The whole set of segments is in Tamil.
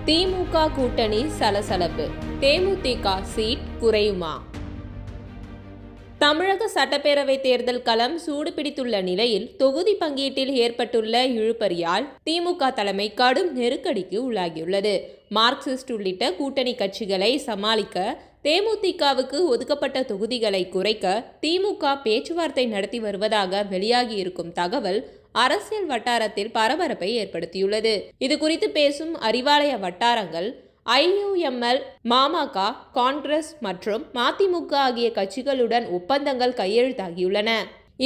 திமுக கூட்டணி சலசலப்பு. தேமுதிக சீட் குறையுமா? தமிழக சட்டப்பேரவை தேர்தல் களம் சூடுபிடித்துள்ள நிலையில் தொகுதி பங்கீட்டில் ஏற்பட்டுள்ள இழுபறியால் திமுக தலைமை கடும் நெருக்கடிக்கு உள்ளாகியுள்ளது. மார்க்சிஸ்ட் உள்ளிட்ட கூட்டணி கட்சிகளை சமாளிக்க தேமுதிகவுக்கு ஒதுக்கப்பட்ட தொகுதிகளை குறைக்க திமுக பேச்சுவார்த்தை நடத்தி வருவதாக வெளியாகியிருக்கும் தகவல் அரசியல் வட்டாரத்தில் பரபரப்பை ஏற்படுத்தியுள்ளது. இதுகுறித்து பேசும் அறிவாலய வட்டாரங்கள் IUML, பாமக, காங்கிரஸ் மற்றும் மதிமுக ஆகிய கட்சிகளுடன் ஒப்பந்தங்கள் கையெழுத்தாகியுள்ளன.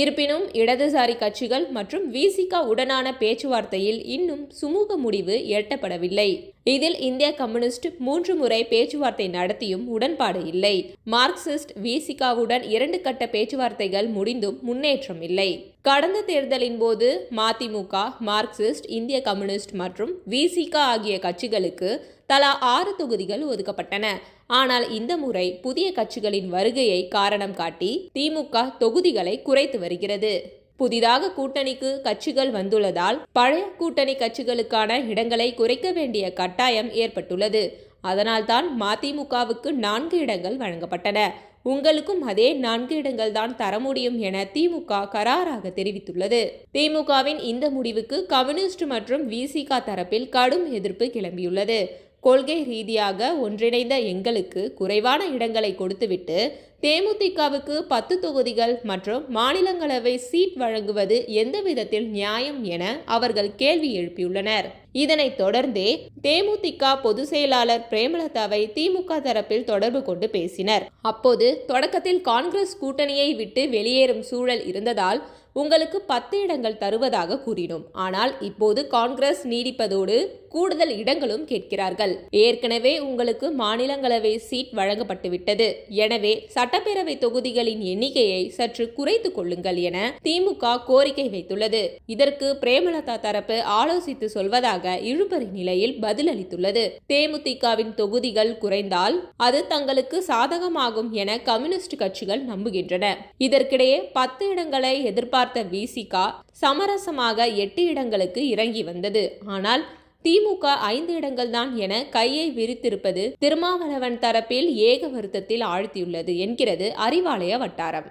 இருப்பினும் இடதுசாரி கட்சிகள் மற்றும் VCK உடனான பேச்சுவார்த்தையில் இன்னும் சுமூக முடிவு எட்டப்படவில்லை. இதில் இந்திய கம்யூனிஸ்ட் 3 முறை பேச்சுவார்த்தை நடத்தியும் உடன்பாடு இல்லை. மார்க்சிஸ்ட் VCKவுடன் 2 கட்ட பேச்சுவார்த்தைகள் முடிந்தும் முன்னேற்றம் இல்லை. கடந்த தேர்தலின் போது மதிமுக, மார்க்சிஸ்ட், இந்திய கம்யூனிஸ்ட் மற்றும் VCK ஆகிய கட்சிகளுக்கு தலா 6 தொகுதிகள் ஒதுக்கப்பட்டன. ஆனால் இந்த முறை புதிய கட்சிகளின் வருகையை காரணம் காட்டி திமுக தொகுதிகளை குறைத்து வருகிறது. புதிதாக கூட்டணிக்கு கட்சிகள் வந்துள்ளதால் பழைய கூட்டணி கட்சிகளுக்கான இடங்களை குறைக்க வேண்டிய கட்டாயம் ஏற்பட்டுள்ளது. அதனால்தான் மதிமுகவுக்கு 4 இடங்கள் வழங்கப்பட்டன. உங்களுக்கும் அதே 4 இடங்கள் தான் தர முடியும் என திமுக கராராக தெரிவித்துள்ளது. திமுகவின் இந்த முடிவுக்கு கம்யூனிஸ்ட் மற்றும் VCK தரப்பில் கடும் எதிர்ப்பு கிளம்பியுள்ளது. கொள்கை ரீதியாக ஒன்றிணைந்த எங்களுக்கு குறைவான இடங்களை கொடுத்துவிட்டு தேமுதிகவுக்கு 10 தொகுதிகள் மற்றும் மாநிலங்களவை சீட் வழங்குவது எந்த விதத்தில் நியாயம் என அவர்கள் கேள்வி எழுப்பியுள்ளனர். இதனைத் தொடர்ந்தே தேமுதிக பொதுச் செயலாளர் பிரேமலதாவை திமுக தரப்பில் தொடர்பு கொண்டு பேசினர். அப்போது தொடக்கத்தில் காங்கிரஸ் கூட்டணியை விட்டு வெளியேறும் சூழல் இருந்ததால் உங்களுக்கு 10 இடங்கள் தருவதாக கூறினோம். ஆனால் இப்போது காங்கிரஸ் நீடிப்பதோடு கூடுதல் இடங்களும் கேட்கிறார்கள். ஏற்கனவே உங்களுக்கு மாநிலங்களவை சீட் வழங்கப்பட்டுவிட்டது. எனவே சட்டப்பேரவை தொகுதிகளின் எண்ணிக்கையை சற்று குறைத்துக் கொள்ளுங்கள் என திமுக கோரிக்கை வைத்துள்ளது. இதற்கு பிரேமலதா தரப்பு ஆலோசித்து சொல்வதாக இழுபறி நிலையில் பதிலளித்துள்ளது. தேமுதிகவின் தொகுதிகள் குறைந்தால் அது தங்களுக்கு சாதகமாகும் என கம்யூனிஸ்ட் கட்சிகள் நம்புகின்றன. இதற்கிடையே 10 இடங்களை எதிர்பார்த்த VCK சமரசமாக 8 இடங்களுக்கு இறங்கி வந்தது. ஆனால் திமுக 5 இடங்கள் தான் என கையை விரித்திருப்பது திருமாவளவன் தரப்பில் ஏக வருத்தத்தில் ஆழ்த்தியுள்ளது என்கிறது அறிவாலய வட்டாரம்.